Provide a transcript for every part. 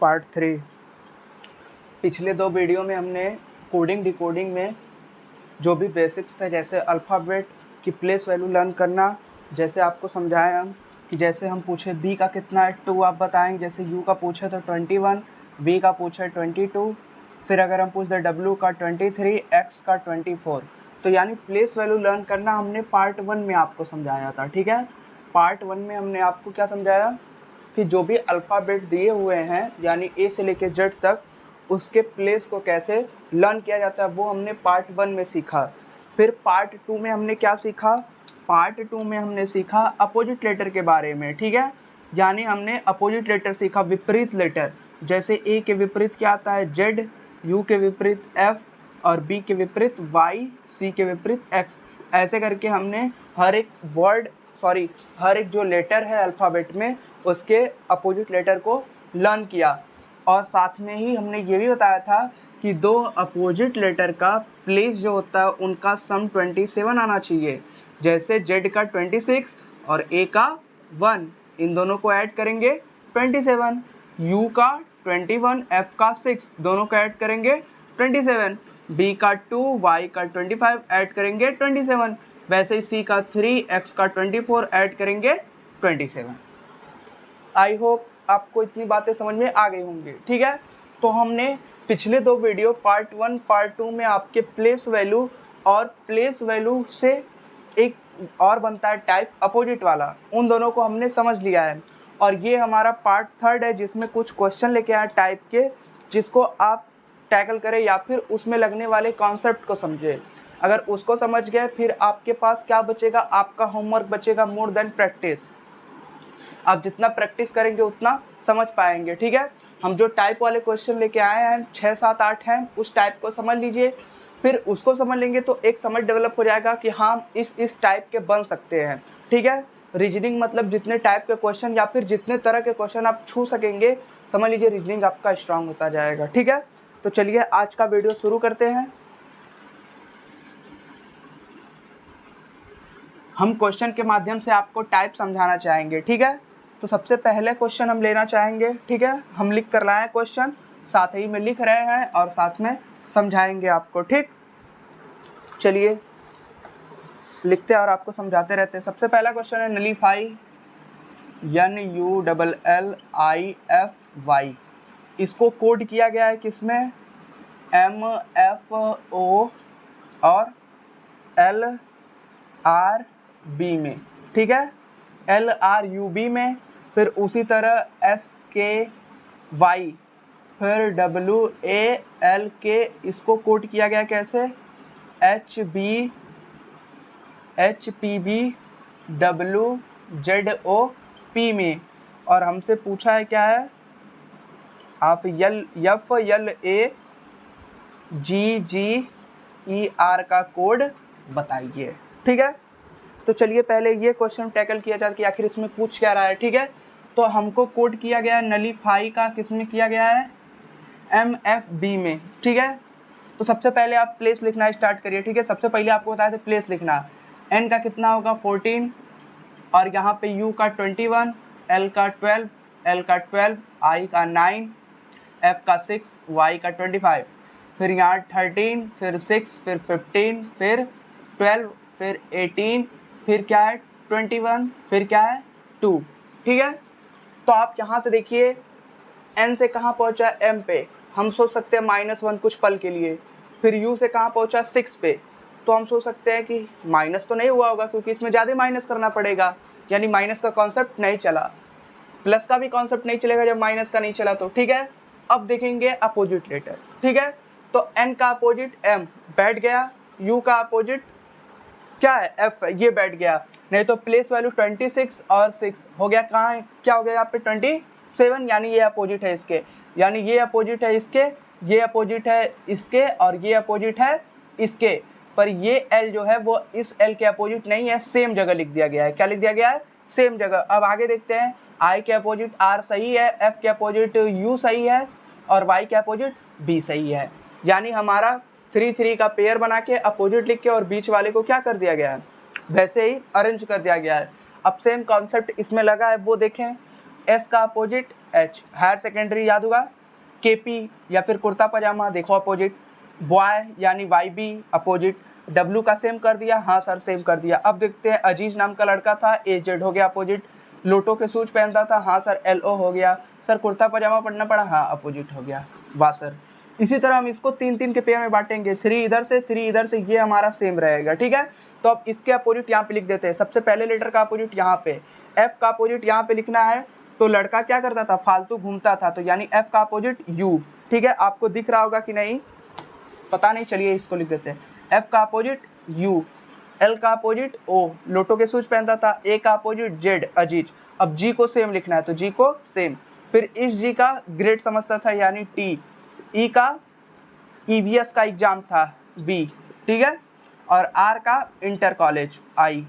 Part 3। पिछले 2 video में हमने कोडिंग डिकोडिंग में जो भी बेसिक्स थे, जैसे अल्फ़ाबेट की प्लेस वैल्यू लर्न करना, जैसे आपको समझाए हम कि जैसे हम पूछे बी का कितना है 2 आप बताएंगे, जैसे यू का पूछे तो 21, वी का पूछे 22, फिर अगर हम पूछ दें डब्ल्यू का 23, एक्स का 24, तो यानी प्लेस वैल्यू लर्न करना हमने पार्ट 1 में आपको समझाया था। ठीक है, पार्ट 1 में हमने आपको क्या समझाया कि जो भी अल्फ़ाबेट दिए हुए हैं यानी ए से लेके जेड तक, उसके प्लेस को कैसे लर्न किया जाता है वो हमने पार्ट 1 में सीखा। फिर पार्ट 2 में हमने क्या सीखा? पार्ट 2 में हमने सीखा अपोजिट लेटर के बारे में। ठीक है, यानी हमने अपोजिट लेटर सीखा, विपरीत लेटर। जैसे ए के विपरीत क्या आता है? जेड, यू के विपरीत एफ, और बी के विपरीत वाई, सी के विपरीत एक्स। ऐसे करके हमने हर एक जो लेटर है अल्फ़ाबेट में उसके अपोजिट लेटर को लर्न किया। और साथ में ही हमने ये भी बताया था कि दो अपोजिट लेटर का प्लेस जो होता है उनका सम 27 आना चाहिए। जैसे जेड का 26 और ए का 1, इन दोनों को ऐड करेंगे 27। यू का 21, एफ का 6, दोनों को ऐड करेंगे 27। बी का 2, वाई का 25 ऐड करेंगे 27। वैसे ही सी का 3, एक्स का 24 ऐड करेंगे 27। आई होप आपको इतनी बातें समझ में आ गई होंगी। ठीक है, तो हमने पिछले 2 वीडियो पार्ट 1 पार्ट 2 में आपके प्लेस वैल्यू और प्लेस वैल्यू से एक और बनता है टाइप अपोजिट वाला, उन दोनों को हमने समझ लिया है। और ये हमारा पार्ट 3 है जिसमें कुछ क्वेश्चन लेके आए टाइप के, जिसको आप टैकल करें या फिर उसमें लगने वाले कॉन्सेप्ट को समझे। अगर उसको समझ गए फिर आपके पास क्या बचेगा? आपका होमवर्क बचेगा मोर देन प्रैक्टिस। आप जितना प्रैक्टिस करेंगे उतना समझ पाएंगे। ठीक है, हम जो टाइप वाले क्वेश्चन लेके आए हैं 6, 7, 8 हैं, उस टाइप को समझ लीजिए। फिर उसको समझ लेंगे तो एक समझ डेवलप हो जाएगा कि हाँ इस टाइप के बन सकते हैं। ठीक है, रीजनिंग मतलब जितने टाइप के क्वेश्चन या फिर जितने तरह के क्वेश्चन आप छू सकेंगे, समझ लीजिए रीजनिंग आपका स्ट्रांग होता जाएगा। ठीक है, तो चलिए आज का वीडियो शुरू करते हैं। हम क्वेश्चन के माध्यम से आपको टाइप समझाना चाहेंगे। ठीक है, तो सबसे पहले क्वेश्चन हम लेना चाहेंगे। ठीक है, हम लिख कर लाए क्वेश्चन, साथ ही में लिख रहे हैं और साथ में समझाएंगे आपको। ठीक, चलिए लिखते हैं और आपको समझाते रहते हैं। सबसे पहला क्वेश्चन है नलीफाई, NULLIFY। इसको कोड किया गया है किसमें? MFO और LRB में। ठीक है, LRUB में, फिर उसी तरह SKY, फिर WALK, इसको कोड किया गया कैसे? HPBWZOP में। और हमसे पूछा है क्या है? आप FLAGGER का कोड बताइए। ठीक है, तो चलिए पहले ये क्वेश्चन टैकल किया जाए कि आखिर इसमें पूछ क्या रहा है। ठीक है, तो हमको कोड किया गया है नलीफाई का, किसमें किया गया है? MFB में। ठीक है, तो सबसे पहले आप प्लेस लिखना स्टार्ट करिए। ठीक है, सबसे पहले आपको बताया था प्लेस लिखना। N का कितना होगा? 14, और यहाँ पे U का 21, L का 12, I का 9, F का 6, Y का 25, फिर यहाँ 13, फिर 6, फिर 15, फिर 12, फिर 18, फिर क्या है? 21, फिर क्या है? 2। ठीक है, तो आप यहाँ से देखिए N से कहाँ पहुँचा? M पे। हम सोच सकते हैं -1 कुछ पल के लिए। फिर U से कहाँ पहुँचा? 6 पे। तो हम सोच सकते हैं कि माइनस तो नहीं हुआ होगा क्योंकि इसमें ज़्यादा माइनस करना पड़ेगा, यानी माइनस का कॉन्सेप्ट नहीं चला। प्लस का भी कॉन्सेप्ट नहीं चलेगा जब माइनस का नहीं चला तो। ठीक है, अब देखेंगे अपोजिट लेटर। ठीक है, तो N का अपोजिट M बैठ गया, U का अपोजिट क्या है? F, ये बैठ गया। नहीं तो प्लेस वैल्यू 26 और 6 हो गया, कहाँ है? क्या हो गया यहाँ पे? 27, यानी ये अपोजिट है इसके, यानी ये अपोजिट है इसके, ये अपोजिट है इसके, और ये अपोजिट है इसके। पर ये L जो है वो इस L के अपोजिट नहीं है, सेम जगह लिख दिया गया है। क्या लिख दिया गया है? सेम जगह। अब आगे देखते हैं, I के अपोजिट R सही है, F के अपोजिट U सही है, और Y के अपोजिट B सही है। यानी हमारा 3 3 का पेयर बना के अपोजिट लिख के और बीच वाले को क्या कर दिया गया है? वैसे ही अरेंज कर दिया गया है। अब सेम कॉन्सेप्ट इसमें लगा है, वो देखें। एस का अपोजिट एच, हायर सेकेंडरी याद होगा, केपी या फिर कुर्ता पजामा देखो अपोजिट, बॉय यानी वाई बी अपोजिट, डब्लू का सेम कर दिया, हाँ सर सेम कर दिया। अब देखते हैं अजीज नाम का लड़का था, ए जेड हो गया अपोजिट, लोटो के शूज पहनता था, हाँ सर एल ओ हो गया, सर कुर्ता पजामा पहनना पड़ा, हाँ अपोजिट हो गया, वाह सर। इसी तरह हम इसको 3-3 के पेयर में बांटेंगे, 3 इधर से 3 इधर से, ये हमारा सेम रहेगा, ठीक है। तो अब इसके अपोजिट यहाँ पे लिख देते हैं, सबसे पहले लेटर का अपोजिट यहाँ पे, एफ का अपोजिट यहाँ पे लिखना है। तो लड़का क्या करता था, फालतू घूमता था, तो यानी एफ का अपोजिट यू, ठीक है। आपको दिख रहा होगा कि नहीं पता नहीं, चलिए इसको लिख देते हैं, एफ का अपोजिट यू, एल का अपोजिट ओ, लोटो के शूज पहनता था, ए का अपोजिट जेड अजीज। अब जी को सेम लिखना है तो जी को सेम, फिर इस जी का ग्रेड समझता था यानी टी, ई का ईवीएस का एग्जाम था वी, ठीक है, और आर का इंटर कॉलेज आई,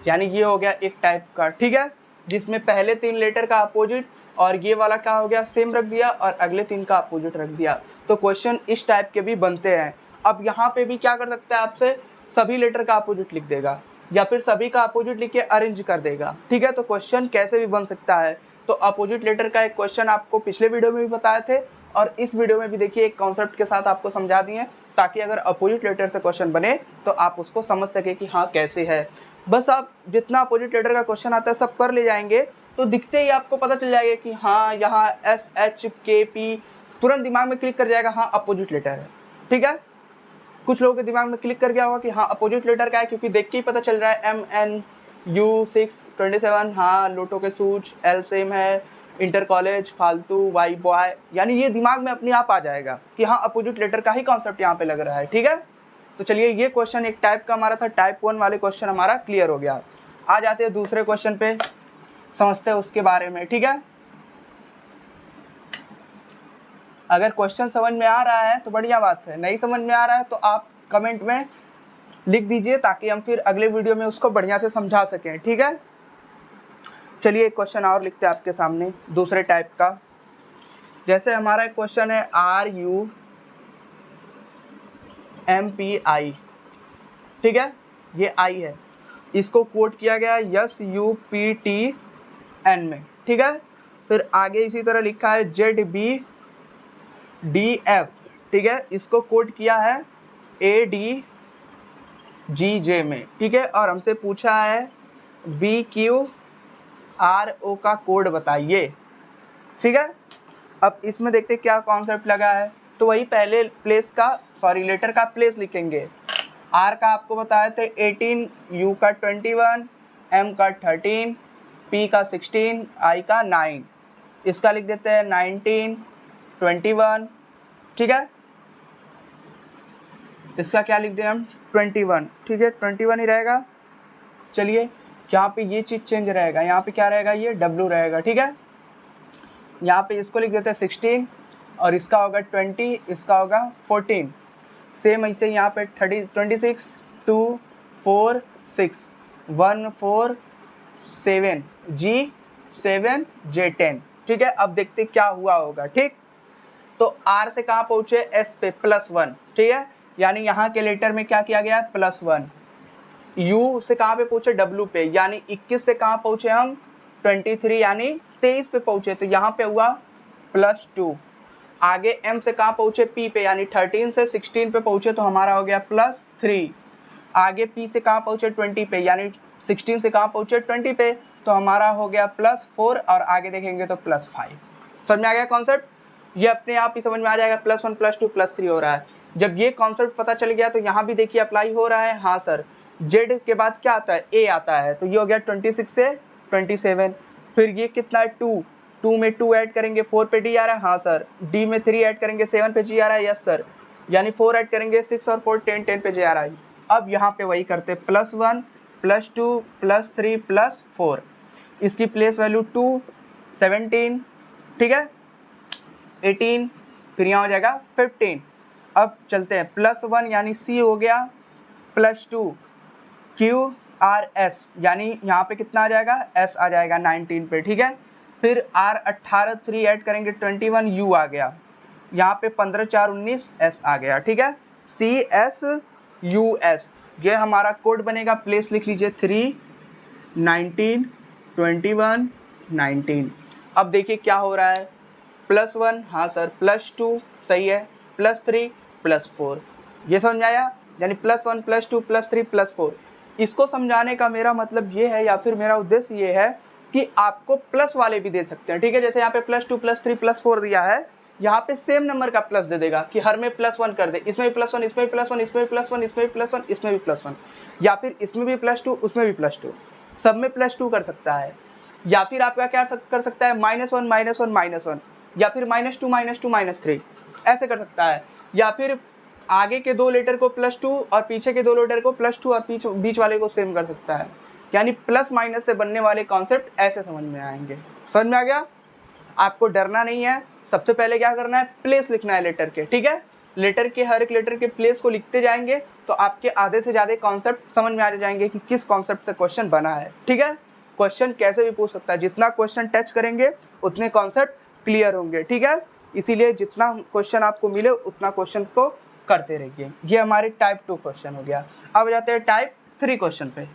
यानी ये हो गया एक टाइप का, ठीक है, जिसमें पहले 3 लेटर का अपोजिट और ये वाला क्या हो गया सेम रख दिया और अगले 3 का अपोजिट रख दिया। तो क्वेश्चन इस टाइप के भी बनते हैं। अब यहाँ पे भी क्या कर सकता है आपसे, सभी लेटर का अपोजिट लिख देगा या फिर सभी का अपोजिट लिख के अरेंज कर देगा, ठीक है। तो क्वेश्चन कैसे भी बन सकता है। तो अपोजिट लेटर का एक क्वेश्चन आपको पिछले वीडियो में भी बताए थे और इस वीडियो में भी देखिए एक कॉन्सेप्ट के साथ आपको समझा दिए, ताकि अगर अपोजिट लेटर से क्वेश्चन बने तो आप उसको समझ सके कि हाँ कैसे है। बस आप जितना अपोजिट लेटर का क्वेश्चन आता है सब कर ले जाएंगे तो दिखते ही आपको पता चल जाएगा कि हाँ यहाँ एस एच के पी, तुरंत दिमाग में क्लिक कर जाएगा हाँ अपोजिट लेटर है, ठीक है। कुछ लोगों के दिमाग में क्लिक कर गया होगा कि हाँ अपोजिट लेटर का है, क्योंकि देख के ही पता चल रहा है एम एन यू 627, हाँ लोटो के सूच, एल सेम है, इंटर कॉलेज फालतू, वाई बॉय, यानी ये दिमाग में अपने आप आ जाएगा कि हाँ अपोजिट लेटर का ही कॉन्सेप्ट यहाँ पे लग रहा है, ठीक है। तो चलिए ये क्वेश्चन एक टाइप का हमारा था, टाइप 1 वाले क्वेश्चन हमारा क्लियर हो गया। आ जाते हैं दूसरे क्वेश्चन पे, समझते हैं उसके बारे में, ठीक है। अगर क्वेश्चन समझ में आ रहा है तो बढ़िया बात है, नहीं समझ में आ रहा है तो आप कमेंट में लिख दीजिए ताकि हम फिर अगले वीडियो में उसको बढ़िया से समझा सकें, ठीक है। चलिए एक क्वेश्चन और लिखते हैं आपके सामने दूसरे टाइप का। जैसे हमारा एक क्वेश्चन है RUMPI, ठीक है, ये आई है, इसको कोट किया गया SUPTN में, ठीक है। फिर आगे इसी तरह लिखा है ZBDF, ठीक है, इसको कोट किया है ADGJ में, ठीक है, और हमसे पूछा है BQRO का कोड बताइए, ठीक है। अब इसमें देखते क्या कॉन्सेप्ट लगा है, तो वही पहले लेटर का प्लेस लिखेंगे। आर का आपको बताए थे 18, यू का 21, एम का 13, पी का 16, आई का 9, इसका लिख देते हैं 19, 21, ठीक है। इसका क्या लिख दें हम 21, ठीक है, 21 ही रहेगा। चलिए यहाँ पे ये चीज़ चेंज रहेगा, यहाँ पे क्या रहेगा, ये W रहेगा, ठीक है। यहाँ पे इसको लिख देते हैं 16 और इसका होगा 20, इसका होगा 14। सेम ऐसे यहाँ पे 26, 2, 4, 6, 1, 4, 7, G7, J10, ठीक है। अब देखते क्या हुआ होगा, ठीक। तो R से कहाँ पहुँचे, S पे +1, ठीक है, यानी यहाँ के लेटर में क्या किया गया है +1। U से कहाँ पे पहुँचे, W पे, यानी 21 से कहाँ पहुँचे हम 23, यानी 23 पे पहुँचे, तो यहाँ पे हुआ +2। आगे M से कहाँ पहुँचे, P पे, यानी 13 से 16 पे पहुँचे, तो हमारा हो गया +3। आगे P से कहाँ पहुँचे 20 पे, यानी 16 से कहाँ पहुँचे 20 पे, तो हमारा हो गया +4 और आगे देखेंगे तो +5। समझ में आ गया कॉन्सेप्ट, ये अपने आप ही समझ में आ जाएगा, +1, +2, +3 हो रहा है। जब ये कॉन्सेप्ट पता चल गया तो यहाँ भी देखिए अप्लाई हो रहा है, हाँ सर। Z के बाद क्या आता है, A आता है, तो ये हो गया 26 से 27। फिर ये कितना है 2 में 2 ऐड करेंगे 4 पे D आ रहा है, हाँ सर। D में 3 ऐड करेंगे 7 पे G आ रहा है, यस सर। यानी 4 ऐड करेंगे 6 और 4 10 पे J आ रहा है। अब यहाँ पे वही करते +1, +2, +3, +4, इसकी प्लेस वैल्यू 2, 17, ठीक है, 18, फिर यहाँ हो जाएगा 15। अब चलते हैं +1 यानी C हो गया, +2 QRS, यानी यहाँ पे कितना आ जाएगा, S आ जाएगा 19 पे, ठीक है। फिर R 18, 3 ऐड करेंगे 21, U आ गया, यहाँ पे 15, 4, 19, S आ गया, ठीक है, CSUS। ये हमारा कोड बनेगा, प्लेस लिख लीजिए 3, 19, 21, 19। अब देखिए क्या हो रहा है, +1, हाँ सर, +2 सही है, +3 +4, ये समझ में आया। यानी +1 +2 +3 +4। इसको समझाने का मेरा मतलब ये है या फिर मेरा उद्देश्य ये है कि आपको प्लस वाले भी दे सकते हैं, ठीक है। जैसे यहाँ पे +2 +3 +4 दिया है, यहाँ पे सेम नंबर का प्लस दे देगा कि हर में +1 कर दे, इसमें भी +1, इसमें भी +1, इसमें भी +1, इसमें भी +1, इसमें भी +1, या फिर इसमें भी +2 उसमें भी +2, सब में +2 कर सकता है। या फिर आपका क्या कर सकता है, -1 -1 -1, या फिर -2 -2 -3, ऐसे कर सकता है। या फिर आगे के दो लेटर को +2 और पीछे के दो लेटर को +2 और बीच वाले को सेम कर सकता है। यानी प्लस माइनस से बनने वाले कॉन्सेप्ट ऐसे समझ में आएंगे। समझ में आ गया। आपको डरना नहीं है। सबसे पहले क्या करना है, प्लेस लिखना है लेटर के, ठीक है। लेटर के हर एक लेटर के प्लेस को लिखते जाएंगे तो आपके आधे से ज़्यादा कॉन्सेप्ट समझ में आ जाएंगे कि किस कॉन्सेप्ट से क्वेश्चन बना है, ठीक है। क्वेश्चन कैसे भी पूछ सकता है, जितना क्वेश्चन टच करेंगे उतने कॉन्सेप्ट क्लियर होंगे, ठीक है। इसीलिए जितना क्वेश्चन आपको मिले उतना क्वेश्चन को करते रहिए। ये हमारे टाइप 2 क्वेश्चन हो गया। अब जाते हैं टाइप 3 क्वेश्चन पे,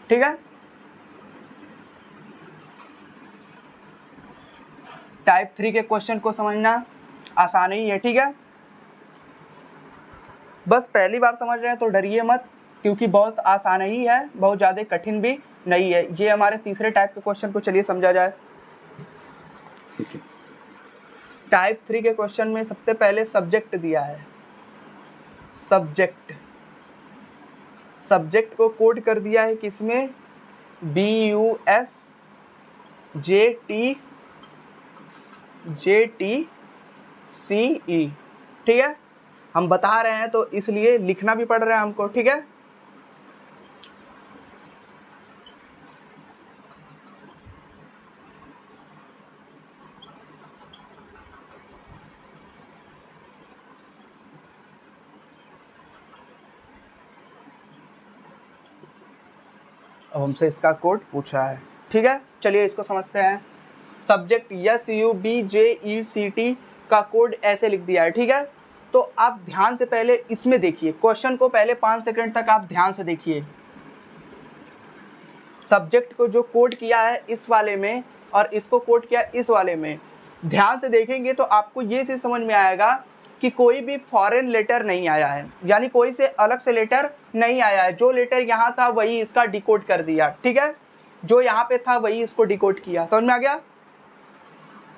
ठीक है। टाइप 3 के क्वेश्चन को समझना आसान ही है, ठीक है। बस पहली बार समझ रहे हैं तो डरिए मत, क्योंकि बहुत आसान ही है, बहुत ज़्यादा कठिन भी नहीं है। ये हमारे तीसरे टाइप के क्वेश्चन को चलिए समझा जाए। टाइप 3 के क्वेश्चन में सबसे पहले सब्जेक्ट दिया है। सब्जेक्ट को कोड कर दिया है किसमें, BUSJTCE, ठीक है। हम बता रहे हैं तो इसलिए लिखना भी पड़ रहा है हमको, ठीक है। अब हमसे इसका कोड पूछा है, ठीक है। चलिए इसको समझते हैं। सब्जेक्ट SUBJECT का कोड ऐसे लिख दिया है, ठीक है। तो आप ध्यान से पहले इसमें देखिए, क्वेश्चन को पहले 5 सेकंड तक आप ध्यान से देखिए। सब्जेक्ट को जो कोड किया है इस वाले में और इसको कोड किया इस वाले में, ध्यान से देखेंगे तो आपको ये चीज समझ में आएगा कि कोई भी फॉरेन लेटर नहीं आया है, यानी कोई से अलग से लेटर नहीं आया है। जो लेटर यहाँ था वही इसका डिकोड कर दिया, ठीक है। जो यहाँ पे था वही इसको डिकोड किया। समझ में आ गया।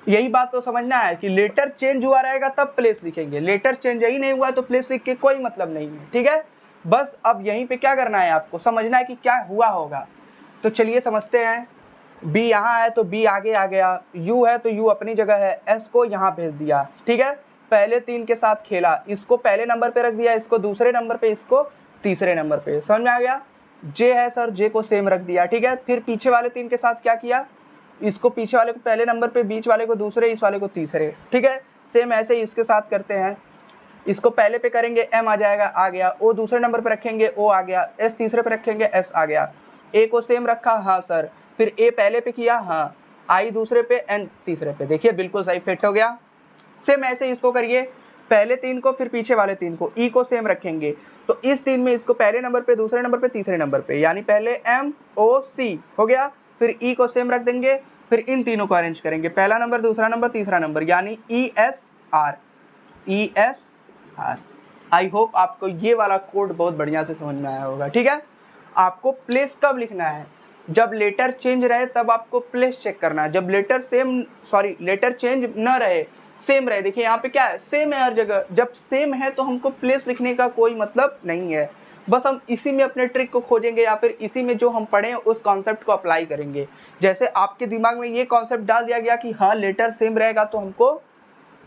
यही बात तो समझना है कि लेटर चेंज हुआ रहेगा तब प्लेस लिखेंगे, लेटर चेंज ही नहीं हुआ तो प्लेस लिख के कोई मतलब नहीं है, ठीक है। बस अब यहीं पे क्या करना है, आपको समझना है कि क्या हुआ होगा। तो चलिए समझते हैं। बी यहाँ है तो बी आगे आ गया, यू है तो यू अपनी जगह है, एस को यहाँ भेज दिया, ठीक है। पहले 3 के साथ खेला, इसको पहले नंबर पे रख दिया, इसको दूसरे नंबर पे, इसको तीसरे नंबर पे। समझ में आ गया। जे है सर, जे को सेम रख दिया, ठीक है। फिर पीछे वाले 3 के साथ क्या किया, इसको पीछे वाले को पहले नंबर पे, बीच वाले को दूसरे, इस वाले को तीसरे, ठीक है। सेम ऐसे ही इसके साथ करते हैं। इसको पहले पे करेंगे एम आ जाएगा, आ गया। ओ दूसरे नंबर पे रखेंगे, ओ आ गया। एस तीसरे पे रखेंगे, एस आ गया। ए को सेम रखा, हाँ सर। फिर ए पहले पे किया, हाँ। आई दूसरे पे, एन तीसरे पे, देखिए बिल्कुल सही फिट हो गया। सेम ऐसे इसको करिए, पहले 3 को फिर पीछे वाले 3 को, ई को सेम रखेंगे। तो इस 3 में इसको पहले नंबर पे, दूसरे नंबर पे, तीसरे नंबर पे, यानी पहले एम ओ सी हो गया। फिर ई को सेम रख देंगे, फिर इन तीनों को अरेंज करेंगे, पहला नंबर, दूसरा नंबर, तीसरा नंबर, यानी ESR। आई होप आपको ये वाला कोड बहुत बढ़िया से समझ में आया होगा, ठीक है। आपको प्लेस कब लिखना है, जब लेटर चेंज रहे तब आपको प्लेस चेक करना है। जब लेटर चेंज न रहे, सेम रहे, देखिए यहाँ पे क्या है, सेम है हर जगह। जब सेम है तो हमको प्लेस लिखने का कोई मतलब नहीं है। बस हम इसी में अपने ट्रिक को खोजेंगे या फिर इसी में जो हम पढ़े उस कॉन्सेप्ट को अप्लाई करेंगे। जैसे आपके दिमाग में ये कॉन्सेप्ट डाल दिया गया कि हाँ लेटर सेम रहेगा तो हमको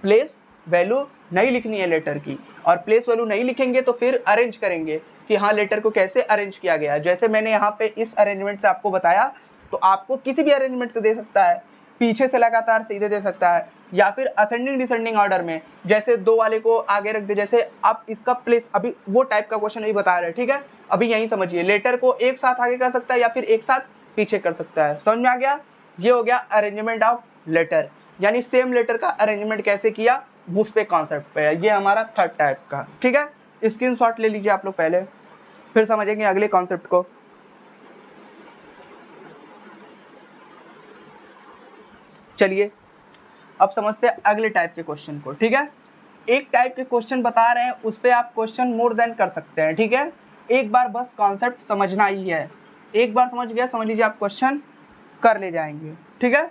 प्लेस वैल्यू नहीं लिखनी है लेटर की, और प्लेस वैल्यू नहीं लिखेंगे तो फिर अरेंज करेंगे कि हाँ लेटर को कैसे अरेंज किया गया है। जैसे मैंने यहाँ पे इस अरेंजमेंट से आपको बताया, तो आपको किसी भी अरेंजमेंट से दे सकता है, पीछे से लगातार सीधे दे सकता है, या फिर असेंडिंग डिसेंडिंग ऑर्डर में, जैसे 2 वाले को आगे रख दे। जैसे आप इसका प्लेस, अभी वो टाइप का क्वेश्चन नहीं बता रहे, ठीक है। अभी यही समझिए, लेटर को एक साथ आगे कर सकता है या फिर एक साथ पीछे कर सकता है। समझ में आ गया। ये हो गया अरेंजमेंट ऑफ लेटर, यानी सेम लेटर का अरेंजमेंट कैसे किया उस पे कॉन्सेप्ट पे है। ये हमारा थर्ड टाइप का, ठीक है। स्क्रीनशॉट ले लीजिए आप लोग पहले, फिर समझेंगे अगले कॉन्सेप्ट को। चलिए अब समझते हैं अगले टाइप के क्वेश्चन को, ठीक है। एक टाइप के क्वेश्चन बता रहे हैं, उस पर आप क्वेश्चन मोर देन कर सकते हैं, ठीक है। एक बार बस कॉन्सेप्ट समझना ही है, एक बार समझ गया समझ लीजिए आप क्वेश्चन कर ले जाएंगे, ठीक है।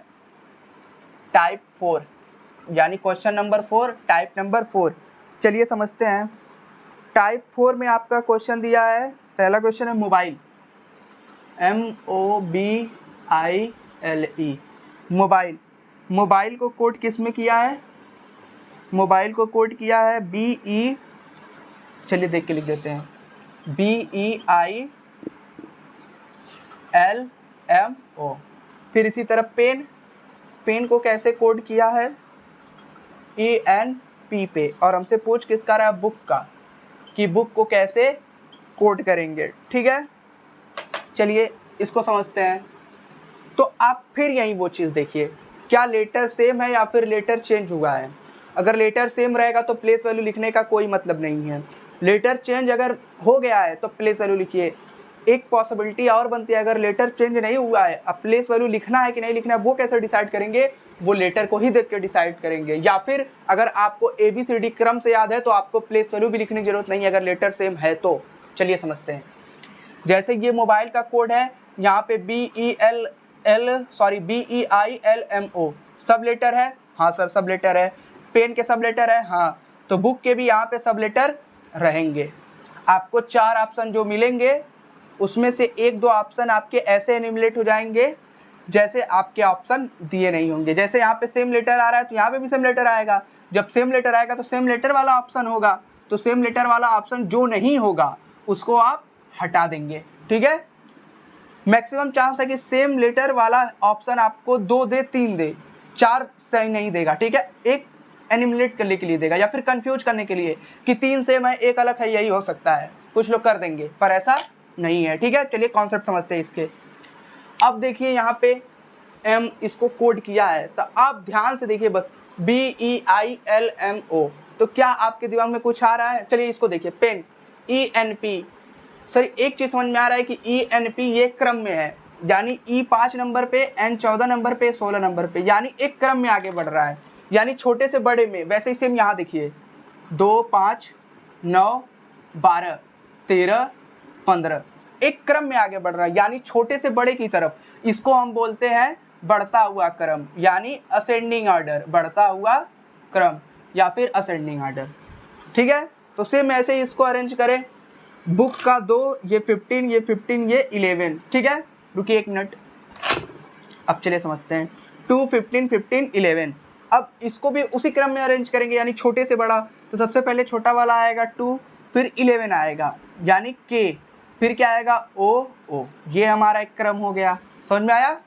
टाइप 4 यानी क्वेश्चन नंबर 4, टाइप नंबर 4। चलिए समझते हैं। टाइप 4 में आपका क्वेश्चन दिया है, पहला क्वेश्चन है मोबाइल, MOBILE, मोबाइल। मोबाइल को कोड किस में किया है? मोबाइल को कोड किया है BE, चलिए देख के लिख देते हैं, BEILMO। फिर इसी तरह पेन, पेन को कैसे कोड किया है? ENP पे। और हमसे पूछ किसका रहा है? बुक का, कि बुक को कैसे कोड करेंगे, ठीक है। चलिए इसको समझते हैं। तो आप फिर यही वो चीज़ देखिए, क्या लेटर सेम है या फिर लेटर चेंज हुआ है। अगर लेटर सेम रहेगा तो प्लेस वैल्यू लिखने का कोई मतलब नहीं है। लेटर चेंज अगर हो गया है तो प्लेस वैल्यू लिखिए। एक पॉसिबिलिटी और बनती है, अगर लेटर चेंज नहीं हुआ है, अब प्लेस वैल्यू लिखना है कि नहीं लिखना है वो कैसे डिसाइड करेंगे? वो लेटर को ही देख के डिसाइड करेंगे। या फिर अगर आपको ABCD क्रम से याद है तो आपको प्लेस वैल्यू भी लिखने की जरूरत नहीं है अगर लेटर सेम है तो। चलिए समझते हैं। जैसे ये मोबाइल का कोड है, यहाँ पे BEILMO सब लेटर है, हाँ सर सब लेटर है। पेन के सब लेटर है, हाँ, तो बुक के भी यहाँ पे सब लेटर रहेंगे। आपको 4 ऑप्शन जो मिलेंगे उसमें से 1-2 ऑप्शन आपके ऐसे एनिमुलेट हो जाएंगे जैसे आपके ऑप्शन दिए नहीं होंगे। जैसे यहाँ पे सेम लेटर आ रहा है तो यहाँ पे भी सेम लेटर आएगा। जब सेम लेटर आएगा तो सेम लेटर वाला ऑप्शन होगा, तो सेम लेटर वाला ऑप्शन जो नहीं होगा उसको आप हटा देंगे, ठीक है। मैक्सिमम चांस है कि सेम लेटर वाला ऑप्शन आपको 2 दे, 3 दे, 4 सही नहीं देगा, ठीक है। एक एनिमुलेट करने के लिए देगा या फिर कंफ्यूज करने के लिए कि 3 सेम है 1 अलग है, यही हो सकता है, कुछ लोग कर देंगे, पर ऐसा नहीं है, ठीक है। चलिए कॉन्सेप्ट समझते हैं इसके। अब देखिए यहाँ पे M इसको कोड किया है, तो आप ध्यान से देखिए बस, BEILMO। तो क्या आपके दिमाग में कुछ आ रहा है? चलिए इसको देखिए, पेन ENP। सर एक चीज समझ में आ रहा है कि ENP ये क्रम में है, यानी E 5 नंबर पे, N 14 नंबर पे, 16 नंबर पे, यानी एक क्रम में आगे बढ़ रहा है, यानी छोटे से बड़े में। वैसे ही सेम यहाँ देखिए 2, 5, 9, 12, 13, 15 एक क्रम में आगे बढ़ रहा है, यानी छोटे से बड़े की तरफ। इसको हम बोलते हैं बढ़ता हुआ क्रम, यानी असेंडिंग ऑर्डर, बढ़ता हुआ क्रम या फिर असेंडिंग ऑर्डर, ठीक है। तो सेम ऐसे ही इसको अरेंज करें, बुक का 2, ये 15, ये 15, ये 11, ठीक है। रुकिए 1 मिनट, अब चलिए समझते हैं। 2, 15, 15, 11। अब इसको भी उसी क्रम में अरेंज करेंगे, यानी छोटे से बड़ा। तो सबसे पहले छोटा वाला आएगा 2, फिर 11 आएगा यानी K, फिर क्या आएगा O। ये हमारा एक क्रम हो गया, समझ में आया।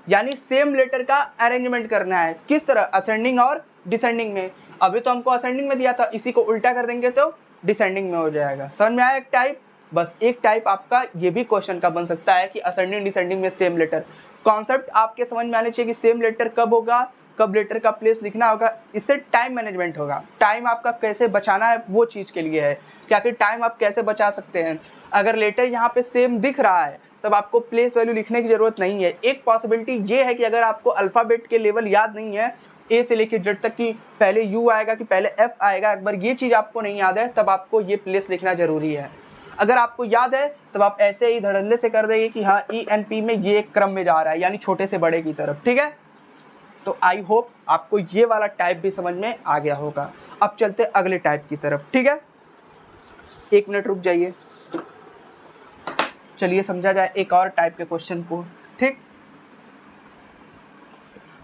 यानी सेम लेटर का अरेंजमेंट करना है, किस तरह? असेंडिंग और डिसेंडिंग में। अभी तो हमको असेंडिंग में दिया था, इसी को उल्टा कर देंगे तो डिसेंडिंग में हो जाएगा। समझ में आया एक टाइप? बस एक टाइप आपका ये भी क्वेश्चन का बन सकता है कि असेंडिंग डिसेंडिंग में सेम लेटर। कॉन्सेप्ट आपके समझ में आने चाहिए कि सेम लेटर कब होगा, कब लेटर का प्लेस लिखना होगा। इससे टाइम मैनेजमेंट होगा, टाइम आपका कैसे बचाना है वो चीज़ के लिए है कि आखिर टाइम आप कैसे बचा सकते हैं। अगर लेटर यहाँ पे सेम दिख रहा है तब आपको प्लेस वैल्यू लिखने की ज़रूरत नहीं है। एक पॉसिबिलिटी ये है कि अगर आपको अल्फ़ाबेट के लेवल याद नहीं है, ए से लेकर जेड तक की, पहले यू आएगा कि पहले एफ आएगा, एक बार ये चीज़ आपको नहीं याद है तब आपको ये प्लेस लिखना ज़रूरी है। अगर आपको याद है तब आप ऐसे ही धड़ल्ले से कर देंगे कि हाँ ENP में ये एक क्रम में जा रहा है, यानी छोटे से बड़े की तरफ, ठीक है। तो आई होप आपको ये वाला टाइप भी समझ में आ गया होगा। अब चलते अगले टाइप की तरफ, ठीक है। 1 मिनट रुक जाइए, चलिए समझा जाए एक और टाइप के क्वेश्चन को, ठीक।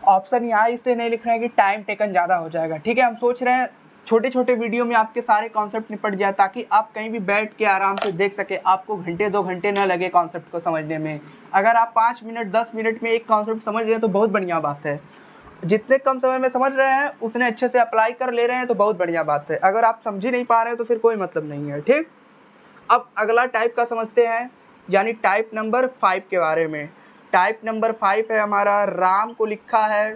ऑप्शन यहाँ इसलिए नहीं लिख रहे हैं कि टाइम टेकन ज़्यादा हो जाएगा, ठीक है। हम सोच रहे हैं छोटे छोटे वीडियो में आपके सारे कॉन्सेप्ट निपट जाए ताकि आप कहीं भी बैठ के आराम से देख सके, आपको घंटे 2 घंटे न लगे कॉन्सेप्ट को समझने में। अगर आप 5 मिनट 10 मिनट में एक कॉन्सेप्ट समझ रहे हैं तो बहुत बढ़िया बात है। जितने कम समय में समझ रहे हैं उतने अच्छे से अप्लाई कर ले रहे हैं तो बहुत बढ़िया बात है। अगर आप समझ ही नहीं पा रहे हैं तो फिर कोई मतलब नहीं है, ठीक। अब अगला टाइप का समझते हैं, यानी टाइप नंबर 5 के बारे में। टाइप नंबर 5 है हमारा, राम को लिखा है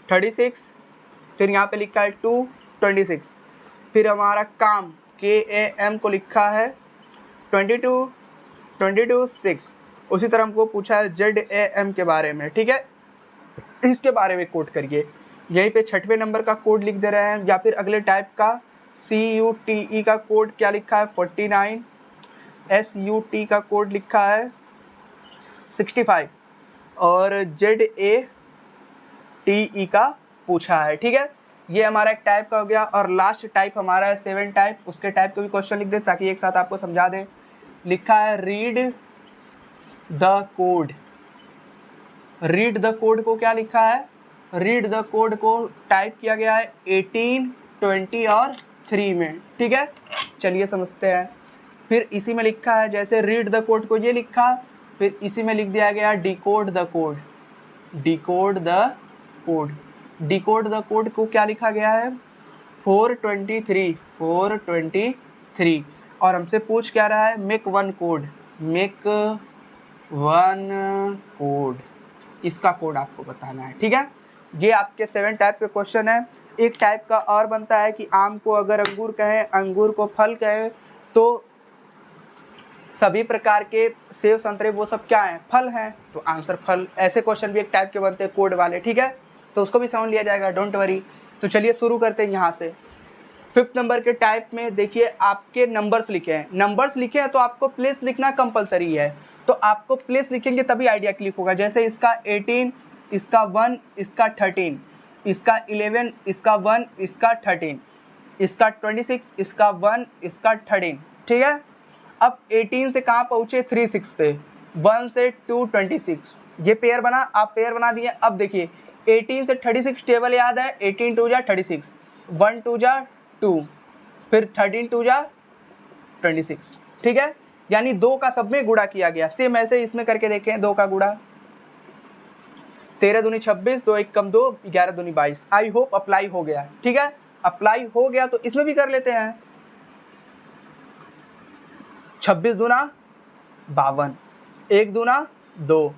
36, फिर यहाँ पे लिखा है 2, 26। फिर हमारा काम KAM को लिखा है 22, 22, 6। उसी तरह हमको पूछा है ZAM के बारे में, ठीक है। इसके बारे में कोड करिए। यहीं पे 6वें नंबर का कोड लिख दे रहे हैं, या फिर अगले टाइप का CUTE का कोड क्या लिखा है 49, SUT का कोड लिखा है 65 और ZATE का पूछा है। ठीक है, ये हमारा एक टाइप का हो गया। और लास्ट टाइप हमारा है 7 टाइप, उसके टाइप को भी क्वेश्चन लिख दे ताकि एक साथ आपको समझा दें। लिखा है read the code. Read the code को क्या लिखा है, रीड द कोड को टाइप किया गया है 18, 20 और 3 में। ठीक है, चलिए समझते हैं। फिर इसी में लिखा है, जैसे रीड द कोड को ये लिखा, फिर इसी में लिख दिया गया decode the code. Decode the code, decode the code को क्या लिखा गया है 423, 423। और हमसे पूछ क्या रहा है make one code, make one code, इसका कोड आपको बताना है। ठीक है, ये आपके 7 टाइप के क्वेश्चन है। एक टाइप का और बनता है कि आम को अगर अंगूर कहें, अंगूर को फल कहें, तो सभी प्रकार के सेब संतरे वो सब क्या हैं, फल हैं, तो आंसर फल। ऐसे क्वेश्चन भी एक टाइप के बनते हैं कोड वाले। ठीक है, तो उसको भी समझ लिया जाएगा, डोंट वरी। तो चलिए शुरू करते हैं यहाँ से। 5th नंबर के टाइप में देखिए आपके नंबर्स लिखे हैं, नंबर्स लिखे हैं तो आपको प्लेस लिखना कंपलसरी है। तो आपको प्लेस लिखेंगे तभी आइडिया क्लिक होगा। जैसे इसका 18, इसका 1, इसका 13, इसका 11, इसका 1, इसका 13, इसका 26, इसका 1, इसका 13। ठीक है, अब 18 से कहाँ पहुँचे 36 पे, 1 से 2 26, ये पेयर बना, आप पेयर बना दिए। अब देखिए 18 से 36 टेबल याद है, 18 2 जा 36, 1 2 जा 2, फिर 13 2 जा 26। ठीक है, यानी 2 का सब में गुणा किया गया। सेम ऐसे इसमें करके देखें, 2 का गुणा 13 दूनी 26, 2 1 कम 2, 11 दूनी 22। आई होप अप्लाई हो गया। ठीक है, अप्लाई हो गया तो इसमें भी कर लेते हैं। 26 दूना 52, 1 दूना 2,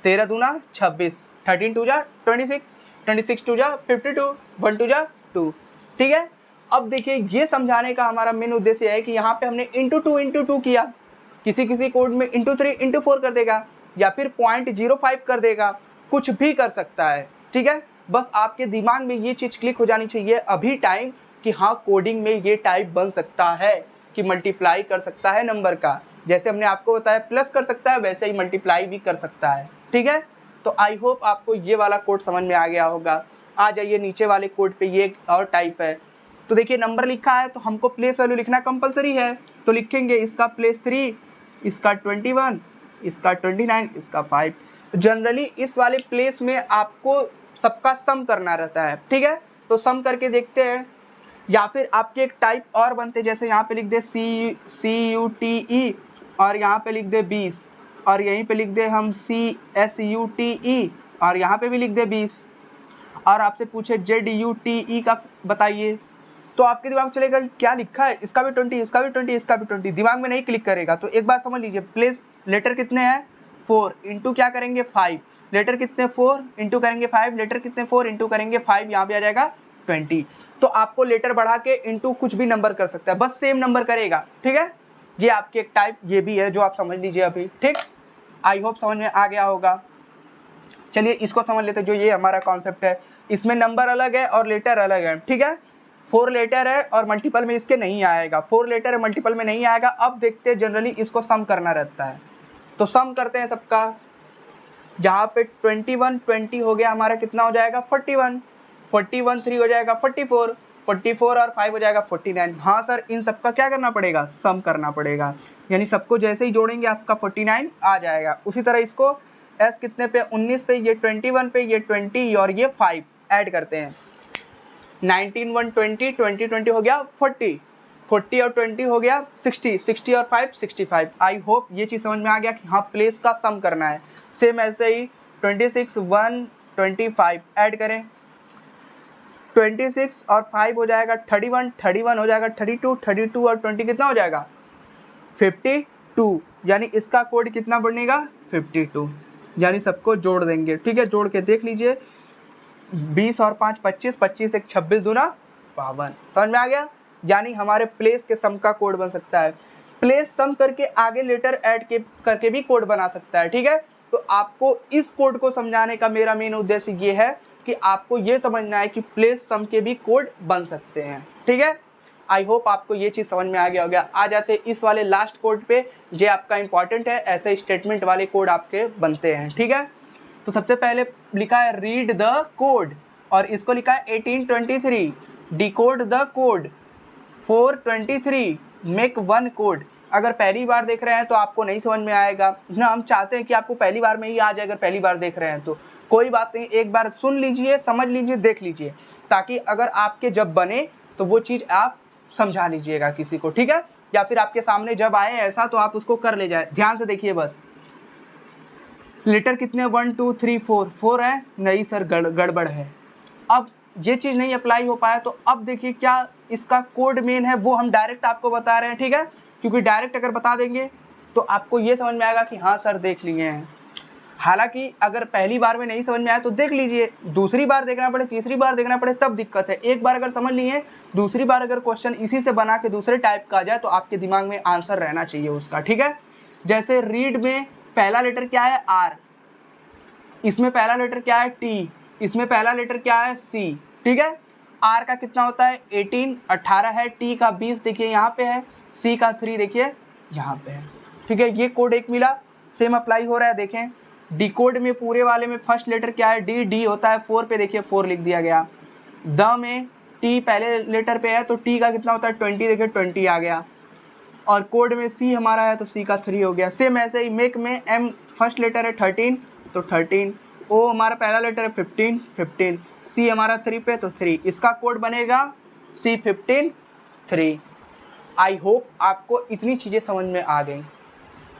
13 दूना 26, 13 2 जा 26, 26 2 जा 52, 1 2 जा 2। ठीक है, अब देखिए ये समझाने का हमारा मेन उद्देश्य है कि यहाँ पे हमने इंटू 2 किया, किसी किसी कोड में इंटू 3 इंटू 4 कर देगा, या फिर 0.05 कर देगा, कुछ भी कर सकता है। ठीक है, बस आपके दिमाग में ये चीज़ क्लिक हो जानी चाहिए अभी टाइम कि हाँ कोडिंग में ये टाइप बन सकता है कि मल्टीप्लाई कर सकता है नंबर का। जैसे हमने आपको बताया प्लस कर सकता है, वैसे ही मल्टीप्लाई भी कर सकता है। ठीक है, तो आई होप आपको ये वाला कोड समझ में आ गया होगा। आ जाइए नीचे वाले कोड पे, ये और टाइप है। तो देखिए नंबर लिखा है तो हमको प्लेस वैल्यू लिखना कंपलसरी है, तो लिखेंगे इसका प्लेस 3, इसका 21, इसका 29, इसका 5। जनरली इस वाले प्लेस में आपको सबका सम करना रहता है। ठीक है, तो सम करके देखते हैं। या फिर आपके एक टाइप और बनते, जैसे यहाँ पे लिख दे CUTE और यहाँ पे लिख दे 20, और यहीं पे लिख दे हम CSUTE और यहाँ पे भी लिख दे 20, और आपसे पूछे ZUTE का बताइए, तो आपके दिमाग में चलेगा क्या लिखा है, इसका भी 20, इसका भी 20, इसका भी 20, दिमाग में नहीं क्लिक करेगा। तो एक बात समझ लीजिए, प्लेस लेटर कितने हैं 4 इंटू क्या करेंगे 5, लेटर कितने 4 इंटू करेंगे 5, लेटर कितने 4 इंटू करेंगे 5, यहाँ पे आ जाएगा 20। तो आपको लेटर बढ़ा के इंटू कुछ भी नंबर कर सकता है, बस सेम नंबर करेगा। ठीक है, ये आपकी एक टाइप ये भी है जो आप समझ लीजिए अभी। ठीक, आई होप समझ में आ गया होगा। चलिए इसको समझ लेते हैं, जो ये हमारा कॉन्सेप्ट है, इसमें नंबर अलग है और लेटर अलग है। ठीक है, 4 लेटर है और मल्टीपल में इसके नहीं आएगा, 4 लेटर है मल्टीपल में नहीं आएगा। अब देखते हैं जनरली इसको सम करना रहता है, तो सम करते हैं सबका। यहाँ पे 21 20 हो गया हमारा, कितना हो जाएगा 41, 41 3 हो जाएगा 44, 44 और 5 हो जाएगा 49। हाँ सर, इन सबका क्या करना पड़ेगा, सम करना पड़ेगा, यानी सबको जैसे ही जोड़ेंगे आपका 49 आ जाएगा। उसी तरह इसको S कितने पे 19 पे, ये 21 पे, ये 20 और ये 5 ऐड करते हैं। 19 1 20, 20 20 हो गया 40, 40 और 20 हो गया 60, 60 और 5 65। आई होप ये चीज़ समझ में आ गया कि हाँ प्लेस का सम करना है। सेम ऐसे ही 26 1 25 ऐड करें, 26 और 5 हो जाएगा 31, 31 हो जाएगा 32, 32 और 20 कितना हो जाएगा 52, यानी इसका कोड कितना बनेगा 52, यानी सबको जोड़ देंगे। ठीक है, जोड़ के देख लीजिए, 20 और 5 25, 25 एक 26 दूना 52। समझ में आ गया, यानी हमारे प्लेस के सम का कोड बन सकता है। प्लेस सम करके आगे लेटर ऐड के करके भी कोड बना सकता है। ठीक है, तो आपको इस कोड को समझाने का मेरा मेन उद्देश्य ये है कि आपको ये समझना है कि प्लेस सम के भी कोड बन सकते हैं। ठीक है, आई होप आपको ये चीज़ समझ में आ गया होगा। आ जाते हैं इस वाले लास्ट कोड पे, ये आपका इंपॉर्टेंट है, ऐसे स्टेटमेंट वाले कोड आपके बनते हैं। ठीक है, तो सबसे पहले लिखा है रीड द कोड और इसको लिखा है 1823, decode the code 423, make one code. अगर पहली बार देख रहे हैं तो आपको नहीं समझ में आएगा ना, हम चाहते हैं कि आपको पहली बार में ही आ जाए। अगर पहली बार देख रहे हैं तो कोई बात नहीं, एक बार सुन लीजिए, समझ लीजिए, देख लीजिए, ताकि अगर आपके जब बने तो वो चीज़ आप समझा लीजिएगा किसी को। ठीक है, या फिर आपके सामने जब आए ऐसा तो आप उसको कर ले जाए। ध्यान से देखिए बस, लेटर कितने 1 2 3 4 है, नहीं सर गड़बड़ है। अब ये चीज़ नहीं अप्लाई हो पाया तो अब देखिए क्या इसका कोड मेन है वो हम डायरेक्ट आपको बता रहे हैं। ठीक है, क्योंकि डायरेक्ट अगर बता देंगे तो आपको ये समझ में आएगा कि हाँ सर देख लिए हैं। हालांकि अगर पहली बार में नहीं समझ में आया तो देख लीजिए, दूसरी बार देखना पड़े, तीसरी बार देखना पड़े तब दिक्कत है। एक बार अगर समझ लिए, दूसरी बार अगर क्वेश्चन इसी से बना के दूसरे टाइप का आ जाए तो आपके दिमाग में आंसर रहना चाहिए उसका। ठीक है, जैसे रीड में पहला लेटर क्या है आर, इसमें पहला लेटर क्या है टी, इसमें पहला लेटर क्या है सी। ठीक है, आर का कितना होता है 18 है, टी का 20 देखिए यहाँ पे है, सी का 3 देखिए यहाँ पे है। ठीक है, ये कोड एक मिला, सेम अप्लाई हो रहा है। देखें डिकोड में पूरे वाले में फर्स्ट लेटर क्या है डी, डी होता है 4 पे, देखिए 4 लिख दिया गया। द में टी पहले लेटर पे है तो टी का कितना होता है 20, देखिए 20 आ गया। और कोड में सी हमारा है तो सी का 3 हो गया। सेम ऐसे ही मेक में एम फर्स्ट लेटर है 13 तो 13, ओ हमारा पहला लेटर है 15, 15, सी हमारा 3 पे तो 3, इसका कोड बनेगा C15 3। आई होप आपको इतनी चीज़ें समझ में आ गई।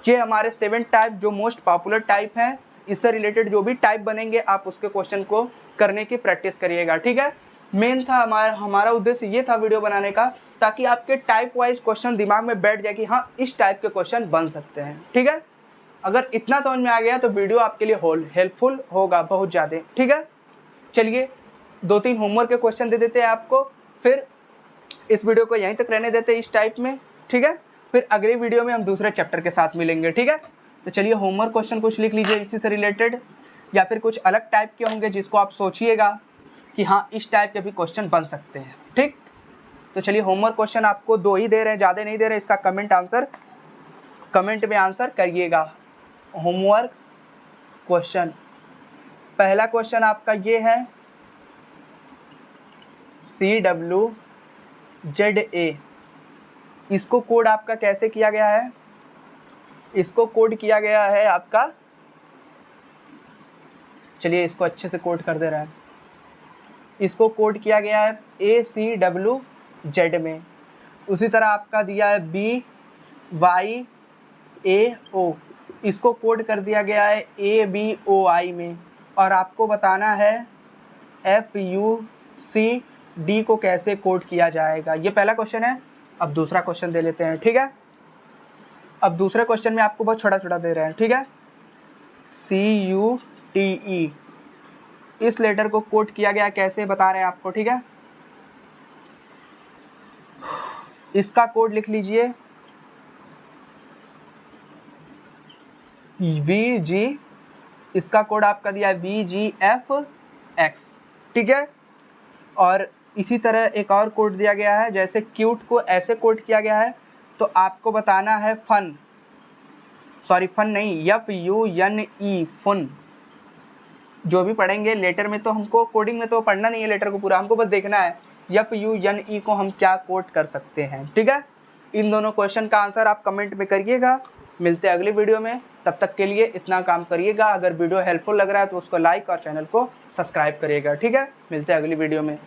ये हमारे 7 टाइप जो मोस्ट पॉपुलर टाइप हैं, इससे रिलेटेड जो भी टाइप बनेंगे आप उसके क्वेश्चन को करने की प्रैक्टिस करिएगा। ठीक है, मेन था हमारा उद्देश्य ये था वीडियो बनाने का, ताकि आपके टाइप वाइज क्वेश्चन दिमाग में बैठ जाए कि हाँ इस टाइप के क्वेश्चन बन सकते हैं। ठीक है, अगर इतना समझ में आ गया तो वीडियो आपके लिए हेल्पफुल होगा बहुत ज़्यादा। ठीक है, चलिए 2-3 होमवर्क के क्वेश्चन दे देते हैं आपको, फिर इस वीडियो को यहीं तक रहने देते हैं इस टाइप में। ठीक है, फिर अगले वीडियो में हम दूसरे चैप्टर के साथ मिलेंगे। ठीक है, तो चलिए होमवर्क क्वेश्चन कुछ लिख लीजिए इसी से रिलेटेड, या फिर कुछ अलग टाइप के होंगे जिसको आप सोचिएगा कि हाँ इस टाइप के भी क्वेश्चन बन सकते हैं। ठीक, तो चलिए होमवर्क क्वेश्चन आपको 2 ही दे रहे हैं, ज़्यादा नहीं दे रहे। इसका कमेंट में आंसर करिएगा। होमवर्क क्वेश्चन, पहला क्वेश्चन आपका ये है CWZA, इसको कोड आपका कैसे किया गया है? इसको कोड किया गया है आपका, चलिए इसको अच्छे से कोड कर दे रहा है, इसको कोड किया गया है ACWZ में। उसी तरह आपका दिया है BYAO, इसको कोड कर दिया गया है ABOI में। और आपको बताना है FUCD को कैसे कोड किया जाएगा। ये पहला क्वेश्चन है। अब दूसरा क्वेश्चन दे लेते हैं। ठीक है, अब दूसरे क्वेश्चन में आपको बहुत छोटा छोटा दे रहे हैं। ठीक है, CUTE, इस लेटर को कोड किया गया कैसे बता रहे हैं आपको। ठीक है, इसका कोड लिख लीजिए VG, इसका कोड आपका दिया है VGFX। ठीक है, और इसी तरह एक और कोड दिया गया है, जैसे क्यूट को ऐसे कोड किया गया है तो आपको बताना है फन नहीं FUNE फन। जो भी पढ़ेंगे लेटर में, तो हमको कोडिंग में तो पढ़ना नहीं है लेटर को पूरा, हमको बस देखना है FUNE को हम क्या कोड कर सकते हैं। ठीक है, इन दोनों क्वेश्चन का आंसर आप कमेंट में करिएगा। मिलते हैं अगली वीडियो में, तब तक के लिए इतना काम करिएगा। अगर वीडियो हेल्पफुल लग रहा है तो उसको लाइक और चैनल को सब्सक्राइब करिएगा। ठीक है, मिलते हैं अगली वीडियो में।